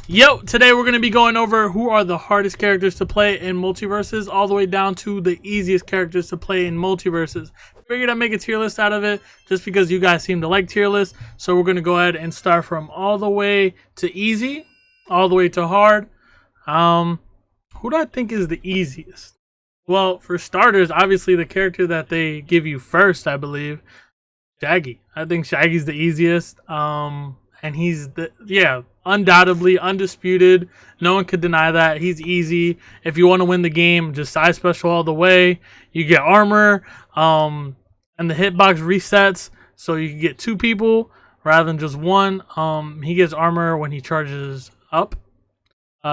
Yo, today we're going to be going over who are the hardest characters to play in MultiVersus, all the way down to the easiest characters to play in MultiVersus. Figured I'd make a tier list out of it, just because you guys seem to like tier lists. So we're going to go ahead and start from all the way to easy, all the way to hard. Who do I think is the easiest? Well, for starters, obviously the character that they give you first, I believe, Shaggy. I think Shaggy's the easiest. And he's undoubtedly undisputed. No one could deny that. He's easy. If you want to win the game, just side special all the way. You get armor, and the hitbox resets, so you can get two people rather than just one. He gets armor when he charges up.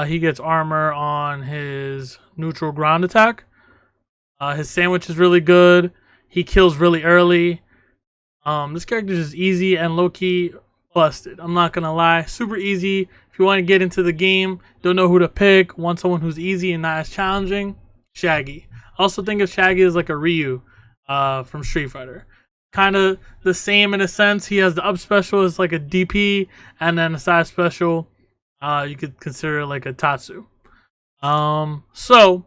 He gets armor on his neutral ground attack. His sandwich is really good. He kills really early. This character is just easy and low-key busted. I'm not gonna lie, super easy. If you want to get into the game, don't know who to pick, want someone who's easy and not as challenging, Shaggy. Also think of Shaggy as like a Ryu from Street Fighter. Kind of the same in a sense. He has the up special as like a DP, and then a side special you could consider like a Tatsu. So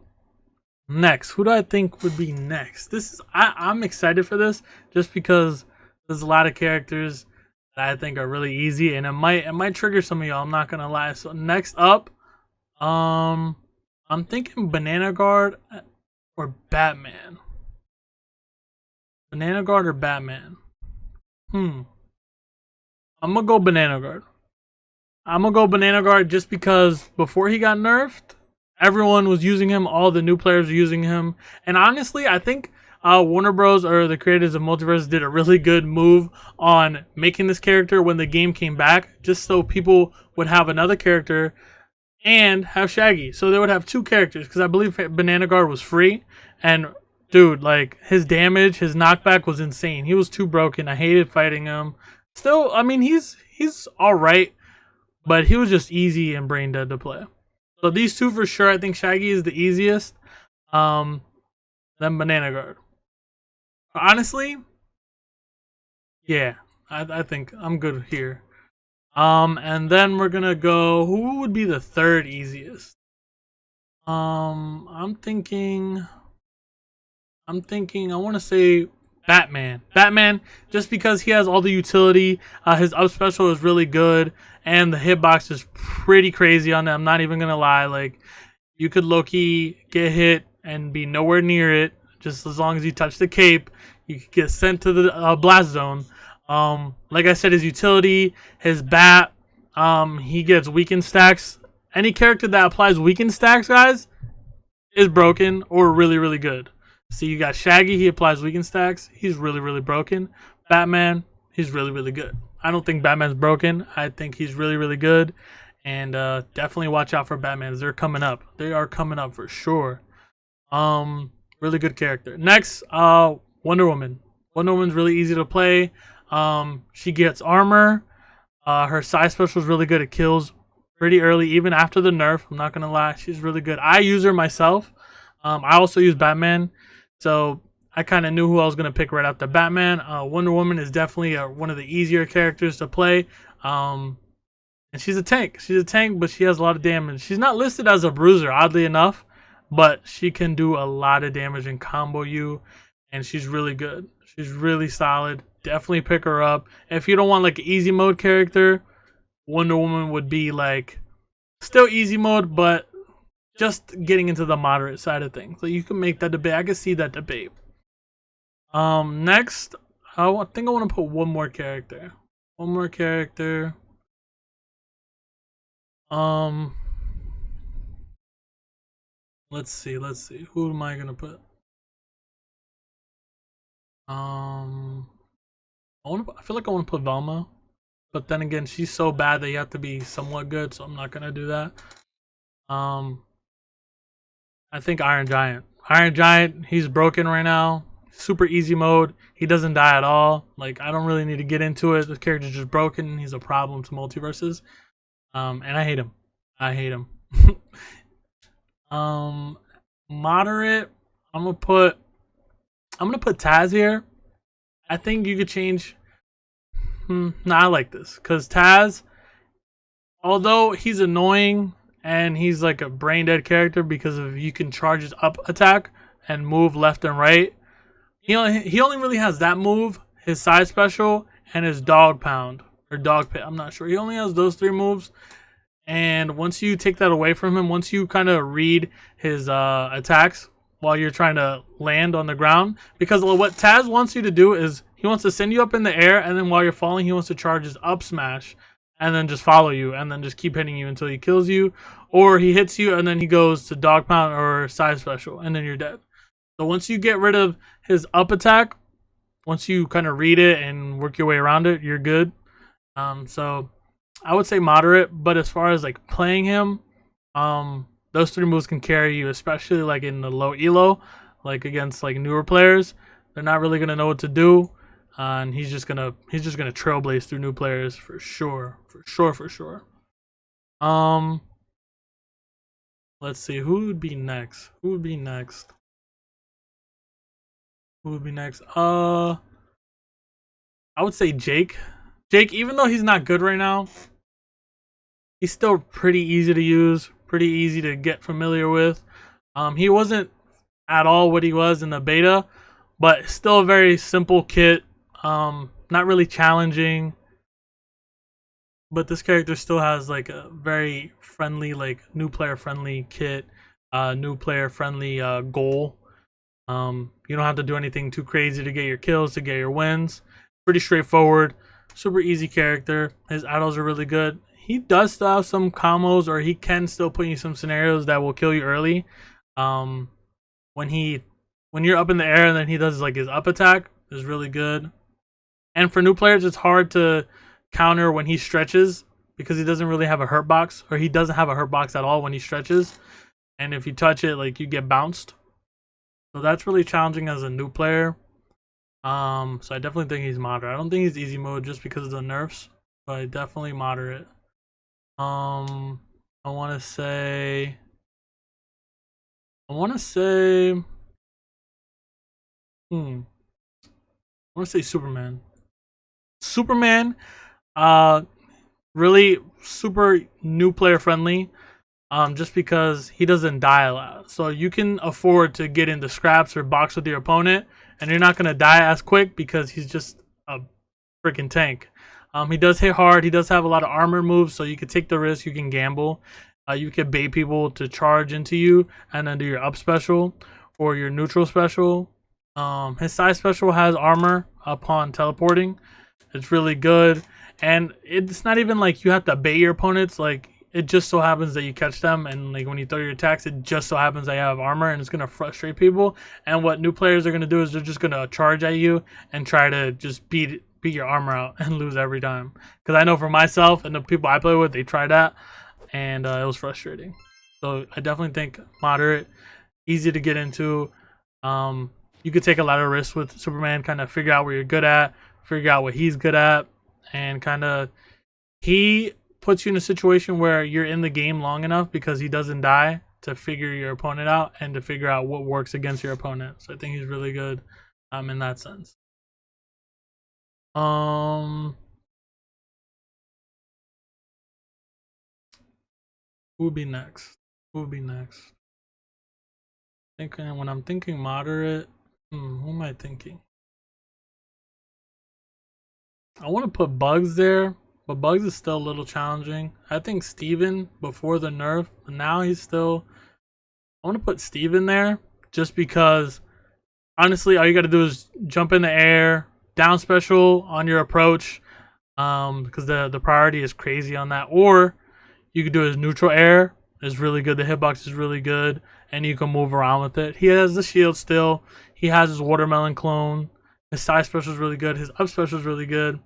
next, who do I think would be next? I'm excited for this just because there's a lot of characters that I think are really easy, and it might trigger some of y'all. I'm not gonna lie. So next up, I'm thinking Banana Guard or Batman. Banana Guard or Batman? I'm gonna go Banana Guard. I'm gonna go Banana Guard just because before he got nerfed, everyone was using him. All the new players were using him, and honestly, I think Warner Bros. Or the creators of MultiVersus did a really good move on making this character when the game came back, just so people would have another character and have Shaggy. So they would have two characters, because I believe Banana Guard was free. And dude, like, his damage, his knockback was insane. He was too broken. I hated fighting him. Still, I mean, he's alright, but he was just easy and brain dead to play. So these two for sure. I think Shaggy is the easiest. Then Banana Guard. Honestly, yeah, I think I'm good here. And then we're gonna go. Who would be the third easiest? I'm thinking. I want to say Batman. Batman, just because he has all the utility. His up special is really good, and the hitbox is pretty crazy on that. I'm not even gonna lie. Like, you could low-key get hit and be nowhere near it. Just as long as you touch the cape, you can get sent to the blast zone. Like I said, his utility, his bat, he gets weakened stacks. Any character that applies weakened stacks, guys, is broken or really, really good. So you got Shaggy, he applies weakened stacks. He's really, really broken. Batman, he's really, really good. I don't think Batman's broken. I think he's really, really good. And definitely watch out for Batman. They're coming up. They are coming up for sure. Really good character. Next, Wonder Woman. Wonder Woman's really easy to play. She gets armor. Her side special is really good. It kills pretty early, even after the nerf. I'm not gonna lie, she's really good. I use her myself. I also use Batman, so I kind of knew who I was gonna pick right after Batman. Wonder Woman is definitely one of the easier characters to play. And she's a tank. She's a tank, but she has a lot of damage. She's not listed as a bruiser, oddly enough, but she can do a lot of damage and combo you, and she's really good. She's really solid. Definitely pick her up. If you don't want like an easy mode character, Wonder Woman would be like still easy mode, but just getting into the moderate side of things. So you can make that debate. I can see that debate. Next, I think I want to put one more character. One more character. Let's see. Who am I gonna put? I feel like I want to put Velma, but then again, she's so bad that you have to be somewhat good, so I'm not gonna do that. I think Iron Giant. Iron Giant, he's broken right now. Super easy mode. He doesn't die at all. Like, I don't really need to get into it. The character's just broken. He's a problem to MultiVersus. And I hate him. Moderate. I'm gonna put Taz here. I think you could change. I like this because Taz, although he's annoying and he's like a brain dead character because of you can charge his up attack and move left and right. He only really has that move, his side special, and his dog pound or dog pit. I'm not sure. He only has those 3 moves. And once you take that away from him, once you kind of read his attacks while you're trying to land on the ground, because what Taz wants you to do is he wants to send you up in the air, and then while you're falling, he wants to charge his up smash, and then just follow you, and then just keep hitting you until he kills you, or he hits you, and then he goes to dog pound or side special, and then you're dead. So once you get rid of his up attack, once you kind of read it and work your way around it, you're good. So I would say moderate, but as far as like playing him, those 3 moves can carry you, especially like in the low elo, like against like newer players. They're not really gonna know what to do, and he's just gonna trailblaze through new players for sure. Let's see who would be next. I would say Jake. Jake, even though he's not good right now, he's still pretty easy to use, pretty easy to get familiar with. He wasn't at all what he was in the beta, but still a very simple kit. Not really challenging, but this character still has like a very friendly, like new player friendly kit, new player friendly goal. You don't have to do anything too crazy to get your kills, to get your wins. Pretty straightforward, super easy character. His idols are really good. He does still have some combos, or he can still put you in some scenarios that will kill you early. When you're up in the air and then he does like his up attack is really good. And for new players, it's hard to counter when he stretches because he doesn't really have a hurt box, or he doesn't have a hurt box at all when he stretches. And if you touch it, like you get bounced. So that's really challenging as a new player. So I definitely think he's moderate. I don't think he's easy mode just because of the nerfs, but definitely moderate. I want to say Superman. Really super new player friendly. Just because he doesn't die a lot. So you can afford to get into scraps or box with your opponent, and you're not going to die as quick because he's just a freaking tank. He does hit hard. He does have a lot of armor moves, so you can take the risk. You can gamble. You can bait people to charge into you and then do your up special or your neutral special. His side special has armor upon teleporting. It's really good. And it's not even like you have to bait your opponents. Like, it just so happens that you catch them, and like when you throw your attacks, it just so happens they have armor, and it's gonna frustrate people. And what new players are gonna do is they're just gonna charge at you and try to just beat your armor out and lose every time. Because I know for myself and the people I play with, they tried that, and it was frustrating. So I definitely think moderate, easy to get into. You could take a lot of risks with Superman, kind of figure out where you're good at, figure out what he's good at, and kind of he puts you in a situation where you're in the game long enough because he doesn't die to figure your opponent out and to figure out what works against your opponent. So I think he's really good in that sense. Who would be next? Thinking when I'm thinking moderate, who am I thinking? I want to put Bugs there, but Bugs is still a little challenging. I think Steven before the nerf, but now he's still. I want to put Steven there just because, honestly, all you got to do is jump in the air, down special on your approach, because the priority is crazy on that. Or you could do his neutral air. It's really good. The hitbox is really good, and you can move around with it. He has the shield still. He has his watermelon clone. His side special is really good. His up special is really good.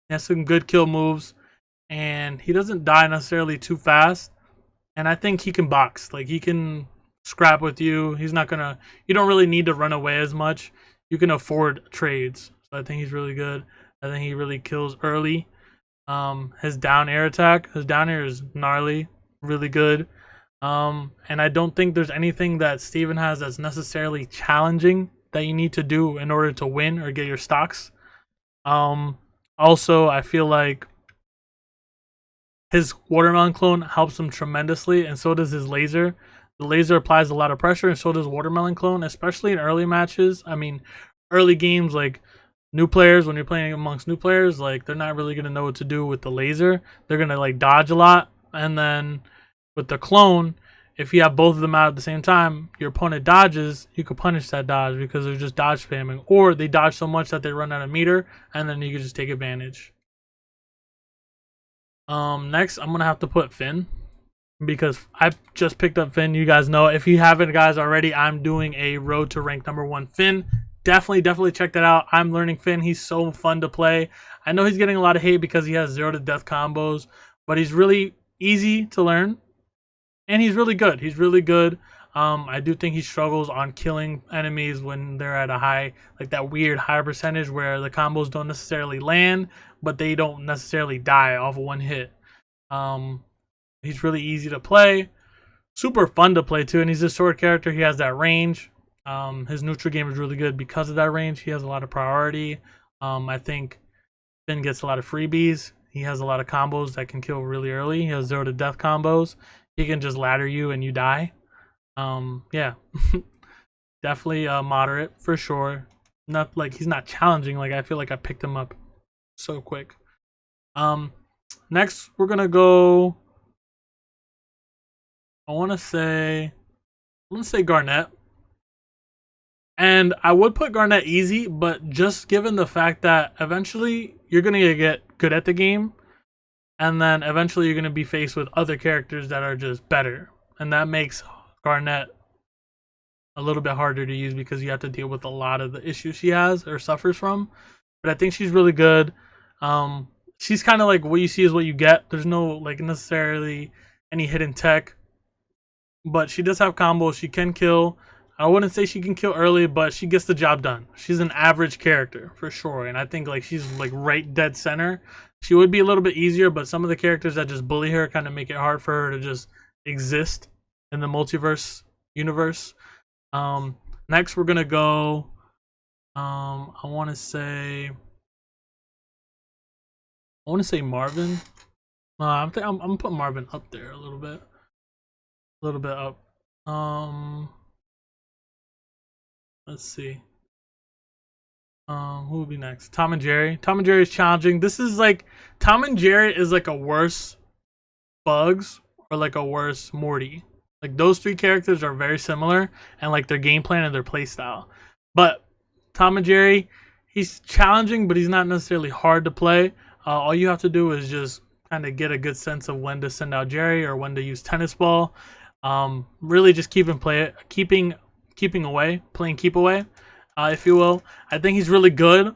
He has some good kill moves, and he doesn't die necessarily too fast. And I think he can box. Like, he can scrap with you. He's not gonna. You don't really need to run away as much. You can afford trades. So I think he's really good. I think he really kills early. His down air attack. His down air is gnarly. Really good. And I don't think there's anything that Steven has that's necessarily challenging that you need to do in order to win or get your stocks. Also, I feel like His watermelon clone helps him tremendously, and so does his laser. The laser applies a lot of pressure, and so does watermelon clone, especially in early matches. I mean, early games, like new players, when you're playing amongst new players, like they're not really gonna know what to do with the laser. They're gonna like dodge a lot, and then with the clone, if you have both of them out at the same time, your opponent dodges, you could punish that dodge because they're just dodge spamming, or they dodge so much that they run out of meter, and then you can just take advantage. Next, I'm gonna have to put Finn because I just picked up Finn. You guys know, if you haven't, guys, already, I'm doing a road to rank #1 Finn. Definitely check that out. I'm learning Finn. He's so fun to play. I know he's getting a lot of hate because he has 0 to death combos, but he's really easy to learn, and he's really good. He's really good. I do think he struggles on killing enemies when they're at a high, like that weird high percentage where the combos don't necessarily land, but they don't necessarily die off of one hit. He's really easy to play, super fun to play too, and he's a sword character. He has that range. His neutral game is really good because of that range. He has a lot of priority. I think Finn gets a lot of freebies. He has a lot of combos that can kill really early. He has 0 to death combos. He can just ladder you and you die. Yeah. Definitely moderate for sure. Not like he's not challenging. Like I feel like I picked him up so quick. Next we're gonna go. I want to say Garnett. And I would put Garnett easy, but just given the fact that eventually you're going to get good at the game, and then eventually you're going to be faced with other characters that are just better. And that makes Garnett a little bit harder to use because you have to deal with a lot of the issues she has or suffers from. But I think she's really good. She's kind of like what you see is what you get. There's no like necessarily any hidden tech, but she does have combos. She can kill. I wouldn't say she can kill early, but she gets the job done. She's an average character for sure, and I think like she's like right dead center. She would be a little bit easier, but some of the characters that just bully her kind of make it hard for her to just exist in the multiverse universe. Next we're gonna go. I want to say Marvin. I'm gonna put Marvin up there a little bit up. Let's see. Who will be next? Tom and Jerry. Tom and Jerry is challenging. This is like Tom and Jerry is like a worse Bugs or like a worse Morty. Like those three characters are very similar and like their game plan and their play style. But Tom and Jerry, he's challenging, but he's not necessarily hard to play. All you have to do is just kind of get a good sense of when to send out Jerry or when to use tennis ball. Really just keeping away, playing keep away, if you will. I think he's really good,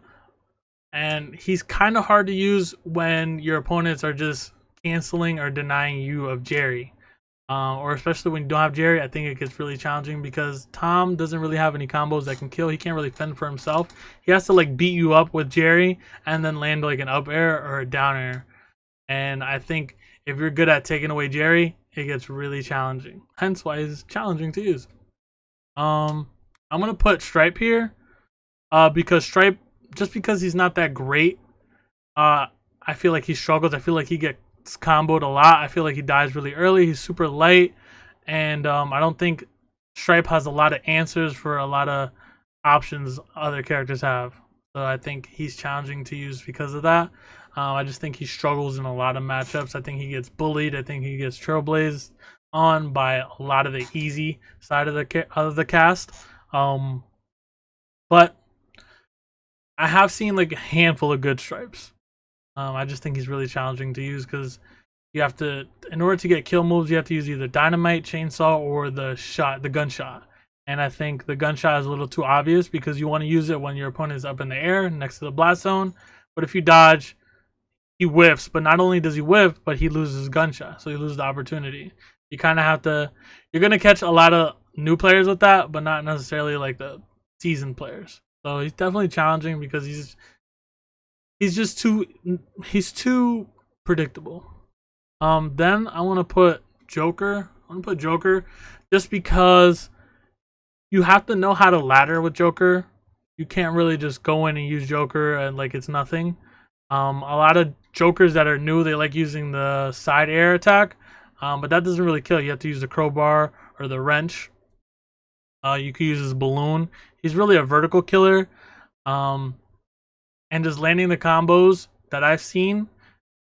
and he's kind of hard to use when your opponents are just canceling or denying you of Jerry, or especially when you don't have Jerry. I think it gets really challenging because Tom doesn't really have any combos that can kill. He can't really fend for himself. He has to like beat you up with Jerry and then land like an up air or a down air, and I think if you're good at taking away Jerry, it gets really challenging. Hence why it's challenging to use. I'm gonna put Stripe here, because Stripe, just because he's not that great, I feel like he struggles. I feel like he gets comboed a lot. I feel like he dies really early. He's super light, and I don't think Stripe has a lot of answers for a lot of options other characters have. So I think he's challenging to use because of that. I just think he struggles in a lot of matchups. I think he gets bullied. I think he gets trailblazed on by a lot of the easy side of the cast. But I have seen like a handful of good Stripes. I just think he's really challenging to use because you have to, in order to get kill moves, you have to use either dynamite, chainsaw, or the gunshot. And I think the gunshot is a little too obvious because you want to use it when your opponent is up in the air next to the blast zone. But if you dodge, he whiffs. But not only does he whiff, but he loses gunshot, so you lose the opportunity. You kind of have to, you're going to catch a lot of new players with that, but not necessarily like the seasoned players. So he's definitely challenging because he's just too predictable. Then I want to put Joker. Just because you have to know how to ladder with Joker. You can't really just go in and use Joker and like it's nothing. A lot of jokers that are new, they like using the side air attack, but that doesn't really kill. You have to use the crowbar or the wrench. You could use his balloon. He's really a vertical killer, and just landing the combos that I've seen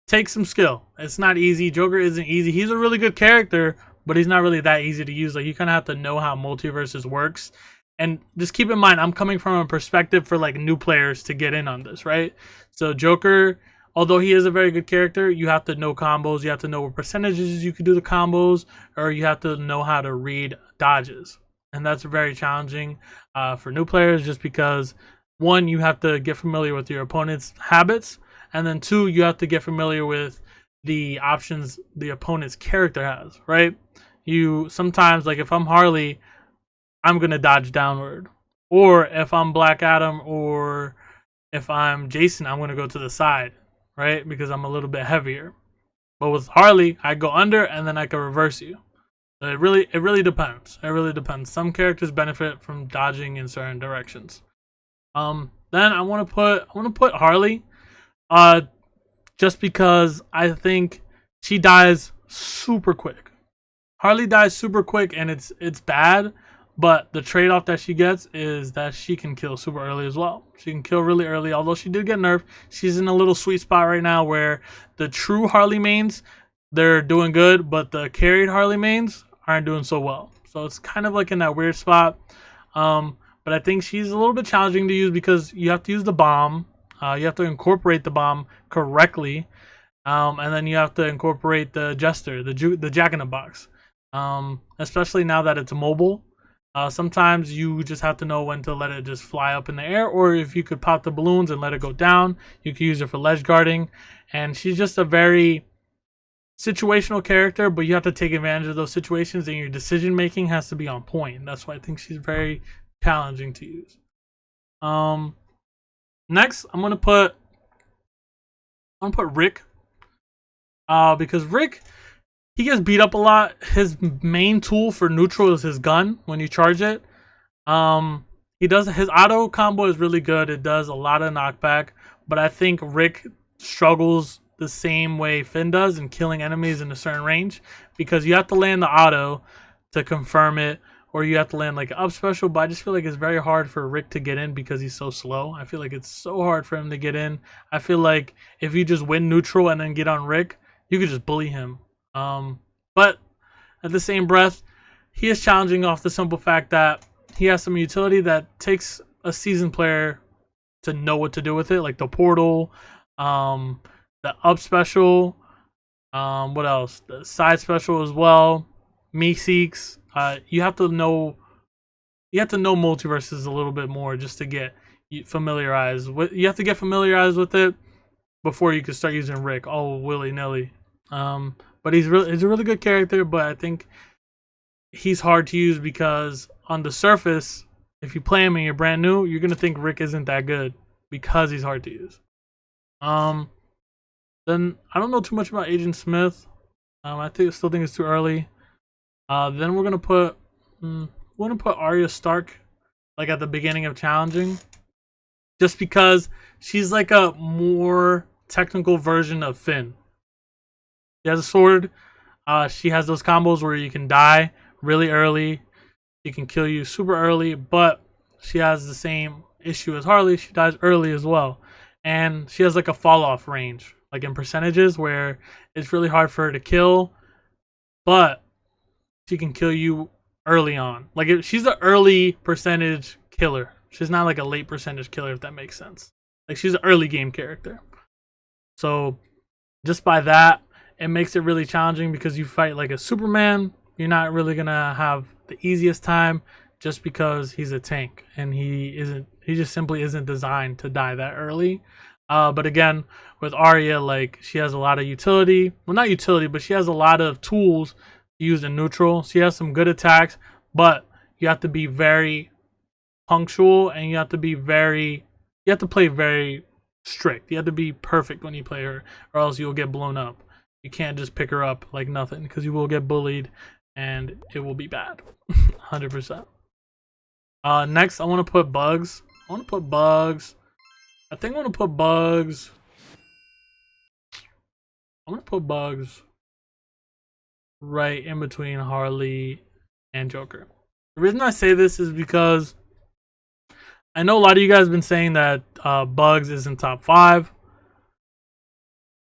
takes some skill. It's not easy. Joker isn't easy. He's a really good character, but he's not really that easy to use. Like, you kind of have to know how MultiVersus works. And just keep in mind, I'm coming from a perspective for like new players to get in on this, right? So Joker, although he is a very good character, you have to know combos. You have to know what percentages you can do the combos, or you have to know how to read dodges. And that's very challenging for new players, just because, one, you have to get familiar with your opponent's habits, and then two, you have to get familiar with the options the opponent's character has, right? You sometimes, like if I'm Harley, I'm going to dodge downward. Or if I'm Black Adam or if I'm Jason, I'm going to go to the side, right? Because I'm a little bit heavier. But with Harley, I go under and then I can reverse you. So it really depends. It really depends. Some characters benefit from dodging in certain directions. Then I want to put Harley, just because I think she dies super quick. Harley dies super quick, and it's bad. But the trade-off that she gets is that she can kill super early as well. She can kill really early. Although she did get nerfed, she's in a little sweet spot right now where the true Harley mains, they're doing good, but the carried Harley mains aren't doing so well. So it's kind of like in that weird spot. But I think she's a little bit challenging to use because you have to use the bomb. You have to incorporate the bomb correctly. And then you have to incorporate the Jester, the Jack-in-the-Box. Especially now that it's mobile. Sometimes you just have to know when to let it just fly up in the air, or if you could pop the balloons and let it go down, you could use it for ledge guarding. And she's just a very situational character, but you have to take advantage of those situations, and your decision making has to be on point. That's why I think she's very challenging to use. Next, I'm gonna put Rick, because Rick, he gets beat up a lot. His main tool for neutral is his gun when you charge it. He does his auto combo is really good. It does a lot of knockback, but I think Rick struggles the same way Finn does in killing enemies in a certain range, because you have to land the auto to confirm it, or you have to land like an up special. But I just feel like it's very hard for Rick to get in because he's so slow. I feel like it's so hard for him to get in. I feel like if you just win neutral and then get on Rick, you could just bully him. But at the same breath, he is challenging off the simple fact that he has some utility that takes a seasoned player to know what to do with it, like the portal, the up special, what else? The side special as well. Meeseeks. You have to know MultiVersus a little bit more just to get familiarized with. You have to get familiarized with it before you can start using Rick all willy nilly. But he's a really good character, but I think he's hard to use because on the surface, if you play him and you're brand new, you're gonna think Rick isn't that good because he's hard to use. Then I don't know too much about Agent Smith. I still think it's too early. Then we're gonna put Arya Stark like at the beginning of challenging, just because she's like a more technical version of Finn. She has a sword. She has those combos where you can die really early. She can kill you super early, but she has the same issue as Harley. She dies early as well. And she has like a fall off range, like in percentages, where it's really hard for her to kill, but she can kill you early on. Like she's an early percentage killer. She's not like a late percentage killer, if that makes sense. Like she's an early game character. So just by that, it makes it really challenging because you fight like a Superman. You're not really gonna have the easiest time just because he's a tank and he just simply isn't designed to die that early. But again, with Arya, like she has a lot of utility. Well, not utility, but she has a lot of tools to use in neutral. She has some good attacks, but you have to be very punctual and you have to play very strict. You have to be perfect when you play her, or else you'll get blown up. You can't just pick her up like nothing, because you will get bullied and it will be bad. 100%. Next, I want to put Bugs. I think I want to put Bugs. I'm gonna put Bugs right in between Harley and Joker. The reason I say this is because I know a lot of you guys have been saying that Bugs is in top 5.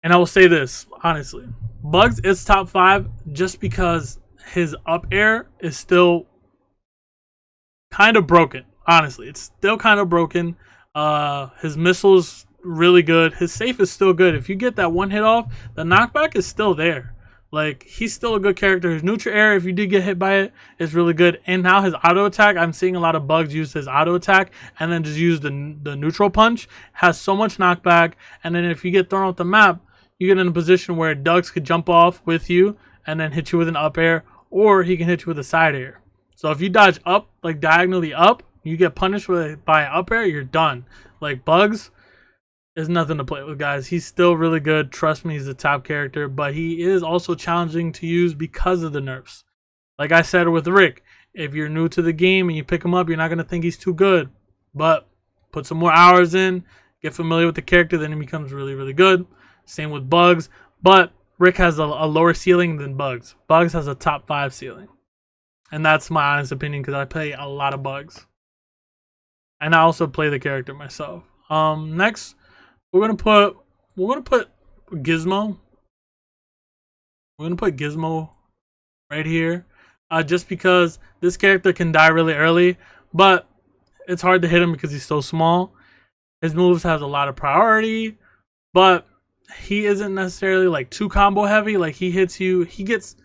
And I will say this, honestly. Bugs is top 5 just because his up air is still kind of broken. Honestly, it's still kind of broken. His missile's really good. His safe is still good. If you get that one hit off, the knockback is still there. Like, he's still a good character. His neutral air, if you did get hit by it, is really good. And now his auto attack, I'm seeing a lot of Bugs use his auto attack and then just use the neutral punch. Has so much knockback. And then if you get thrown off the map, you get in a position where Dugs could jump off with you and then hit you with an up air, or he can hit you with a side air. So if you dodge up, like diagonally up, you get punished by up air, you're done. Like, Bugs is nothing to play with, guys. He's still really good. Trust me, he's a top character, but he is also challenging to use because of the nerfs. Like I said with Rick, if you're new to the game and you pick him up, you're not going to think he's too good. But put some more hours in, get familiar with the character, then he becomes really, really good. Same with Bugs. But Rick has a lower ceiling than Bugs. Bugs has a top 5 ceiling. And that's my honest opinion because I play a lot of Bugs. And I also play the character myself. Next, we're gonna put Gizmo. We're gonna put Gizmo right here, just because this character can die really early, but it's hard to hit him because he's so small. His moves have a lot of priority, but he isn't necessarily like too combo heavy. Like, he hits you, he gets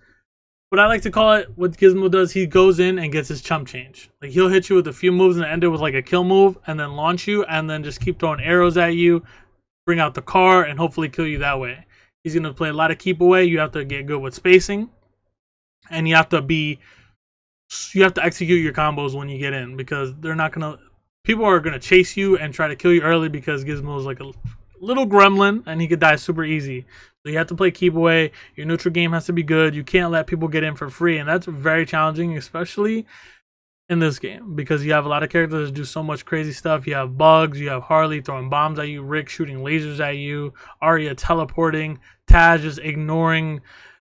what I like to call it. What Gizmo does, he goes in and gets his chump change. Like, he'll hit you with a few moves and end it with like a kill move, and then launch you, and then just keep throwing arrows at you. Bring out the car and hopefully kill you that way. He's going to play a lot of keep away. You have to get good with spacing. And you have to execute your combos when you get in, because people are going to chase you and try to kill you early because Gizmo is like a little gremlin and he could die super easy. So you have to play keep away. Your neutral game has to be good. You can't let people get in for free. And that's very challenging, especially in this game, because you have a lot of characters that do so much crazy stuff. You have Bugs, you have Harley throwing bombs at you, Rick shooting lasers at you, Arya teleporting, Taz just ignoring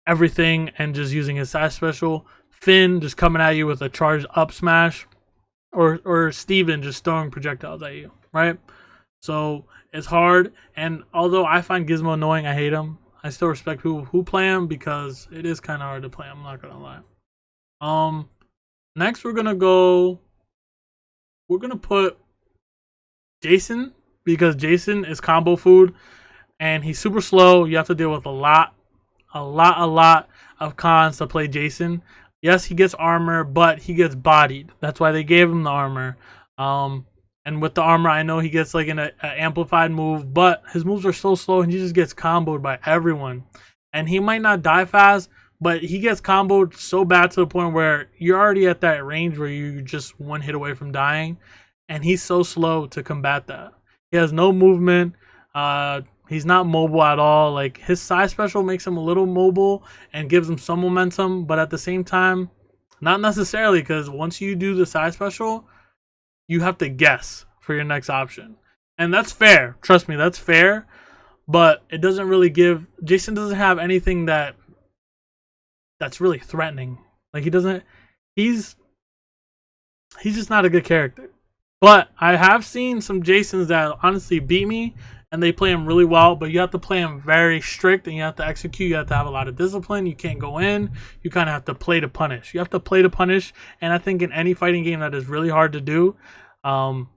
everything and just using his side special, Finn just coming at you with a charged up smash, or Steven just throwing projectiles at you, right? So it's hard, and although I find Gizmo annoying, I hate him, I still respect people who play him because it is kind of hard to play, I'm not gonna lie. Next, we're gonna put Jason, because Jason is combo food and he's super slow. You have to deal with a lot of cons to play Jason. Yes, he gets armor, but he gets bodied. That's why they gave him the armor. And with the armor, I know he gets like an amplified move, but his moves are so slow and he just gets comboed by everyone. And he might not die fast, but he gets comboed so bad to the point where you're already at that range where you're just one hit away from dying. And he's so slow to combat that. He has no movement. He's not mobile at all. Like, his side special makes him a little mobile and gives him some momentum. But at the same time, not necessarily, because once you do the side special, you have to guess for your next option. And that's fair. Trust me, that's fair. But it doesn't really give... Jason doesn't have anything that's really threatening. Like, he's just not a good character. But I have seen some Jasons that honestly beat me, and they play him really well, but you have to play him very strict, and you have to execute. You have to have a lot of discipline. You can't go in. You kind of have to play to punish. You have to play to punish, and I think in any fighting game that is really hard to do,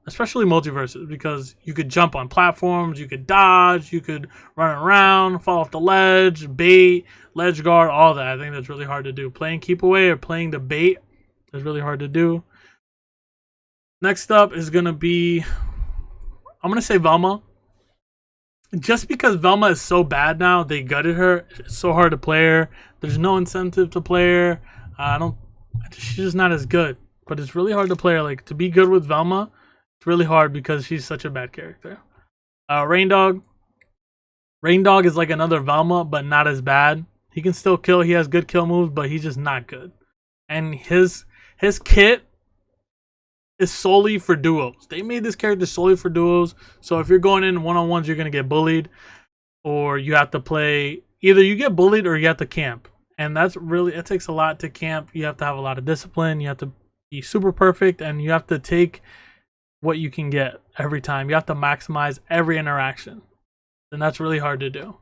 especially MultiVersus, because you could jump on platforms, you could dodge, you could run around, fall off the ledge, bait, ledge guard, all that. I think that's really hard to do. Playing keep away or playing the bait is really hard to do. Next up is going to be, I'm going to say Velma. Just because Velma is so bad now, they gutted her. It's so hard to play her. There's no incentive to play her. She's just not as good. But it's really hard to play her. Like, to be good with Velma, it's really hard because she's such a bad character. Rain Dog. Rain Dog is like another Velma, but not as bad. He can still kill. He has good kill moves, but he's just not good. And his kit is solely for duos. They made this character solely for duos. So if you're going in one-on-ones, you're going to get bullied. Or you have to play either you get bullied or you have to camp. And that's really, it takes a lot to camp. You have to have a lot of discipline. You have to be super perfect, and you have to take what you can get every time. You have to maximize every interaction. And that's really hard to do.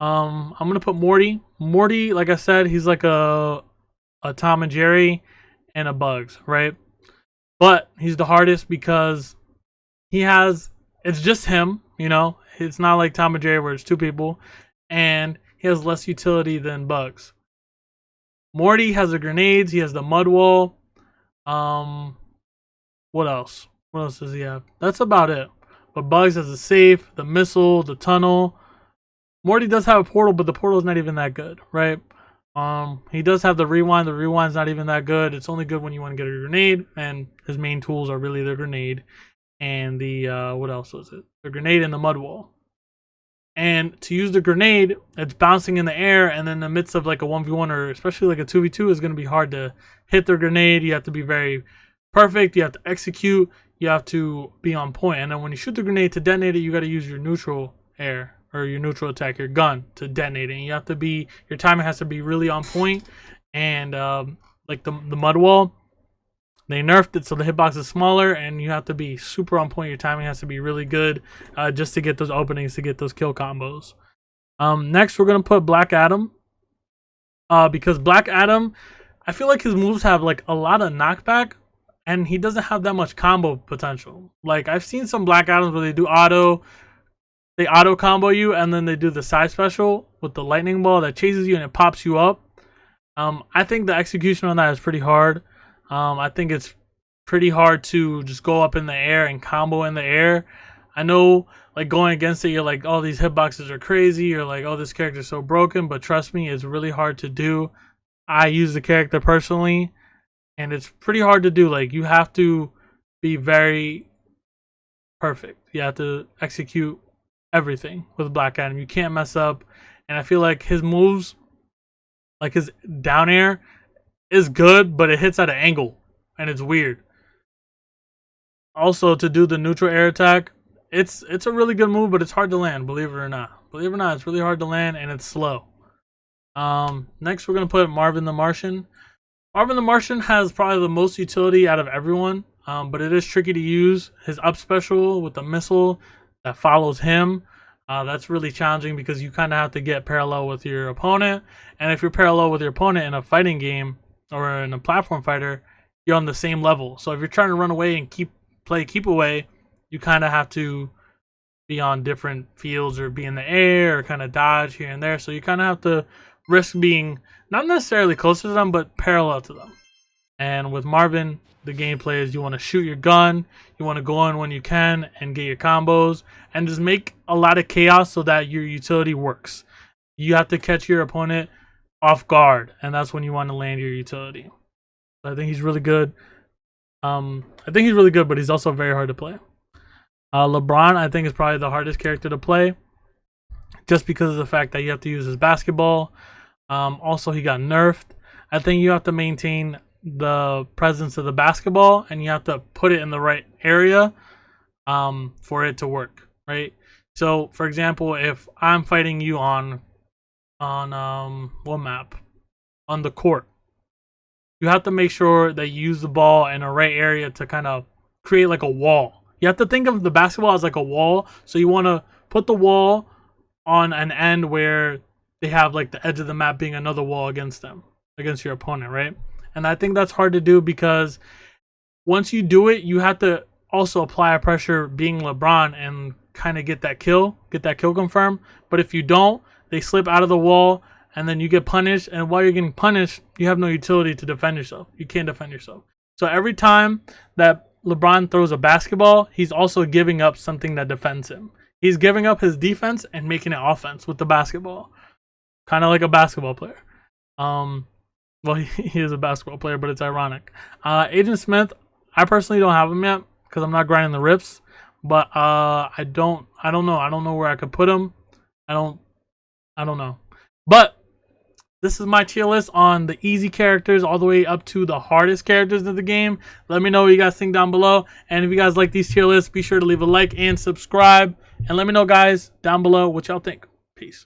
I'm going to put Morty. Morty, like I said, he's like a Tom and Jerry and a Bugs, right? But he's the hardest because it's just him, you know? It's not like Tom and Jerry where it's two people. And he has less utility than Bugs. Morty has the grenades. He has the mud wall. What else? What else does he have? That's about it. But Bugs has the safe, the missile, the tunnel. Morty does have a portal, but the portal is not even that good, right? He does have the rewind. The rewind's not even that good. It's only good when you want to get a grenade, and his main tools are really the grenade and the what else was it? The grenade and the mud wall. And to use the grenade, it's bouncing in the air, and in the midst of like a 1v1 or especially like a 2v2 is going to be hard to hit the grenade. You have to be very perfect. You have to execute. You have to be on point. And then when you shoot the grenade to detonate it, you got to use your neutral air or your neutral attack, your gun, to detonate it. And you have to be, your timing has to be really on point. And like the mud wall, they nerfed it so the hitbox is smaller, and you have to be super on point. Your timing has to be really good just to get those openings, to get those kill combos. Next, we're going to put Black Adam. Because Black Adam, I feel like his moves have like a lot of knockback, and he doesn't have that much combo potential. Like, I've seen some Black Adams where they auto combo you, and then they do the side special with the lightning ball that chases you and it pops you up. I think the execution on that is pretty hard. I think it's pretty hard to just go up in the air and combo in the air. I know, like, going against it, you're like, oh, these hitboxes are crazy. You're like, oh, this character's so broken. But trust me, it's really hard to do. I use the character personally, and it's pretty hard to do. Like, you have to be very perfect. You have to execute everything with Black Adam. You can't mess up. And I feel like his moves, like his down air, is good, but it hits at an angle, and it's weird. Also, to do the neutral air attack, it's a really good move, but it's hard to land, believe it or not. Believe it or not, it's really hard to land, and it's slow. Next, we're going to put Marvin the Martian. Marvin the Martian has probably the most utility out of everyone, but it is tricky to use. His up special with the missile that follows him, that's really challenging because you kind of have to get parallel with your opponent. And if you're parallel with your opponent in a fighting game or in a platform fighter, you're on the same level. So if you're trying to run away and keep away, you kind of have to be on different fields or be in the air or kind of dodge here and there. So you kind of have to risk being not necessarily closer to them, but parallel to them. And with Marvin, the gameplay is you want to shoot your gun, you want to go in when you can and get your combos, and just make a lot of chaos so that your utility works. You have to catch your opponent off guard, and that's when you want to land your utility. So I think he's really good. But he's also very hard to play. LeBron, I think, is probably the hardest character to play, just because of the fact that you have to use his basketball. Also, he got nerfed. I think you have to maintain the presence of the basketball, and you have to put it in the right area for it to work, right? So, for example, if I'm fighting you on what map? On the court. You have to make sure that you use the ball in the right area to kind of create like a wall. You have to think of the basketball as like a wall. So you want to put the wall on an end where they have like the edge of the map being another wall against them, against your opponent, right? And I think that's hard to do because once you do it, you have to also apply a pressure being LeBron and kind of get that kill confirmed. But if you don't, they slip out of the wall and then you get punished. And while you're getting punished, you have no utility to defend yourself. You can't defend yourself. So every time that LeBron throws a basketball, he's also giving up something that defends him. He's giving up his defense and making it offense with the basketball. Kind of like a basketball player. Well, he is a basketball player, but it's ironic. Agent Smith, I personally don't have him yet because I'm not grinding the rips. But I don't know. I don't know where I could put him. I don't know. But this is my tier list on the easy characters all the way up to the hardest characters of the game. Let me know what you guys think down below. And if you guys like these tier lists, be sure to leave a like and subscribe. And let me know, guys, down below what y'all think. Peace.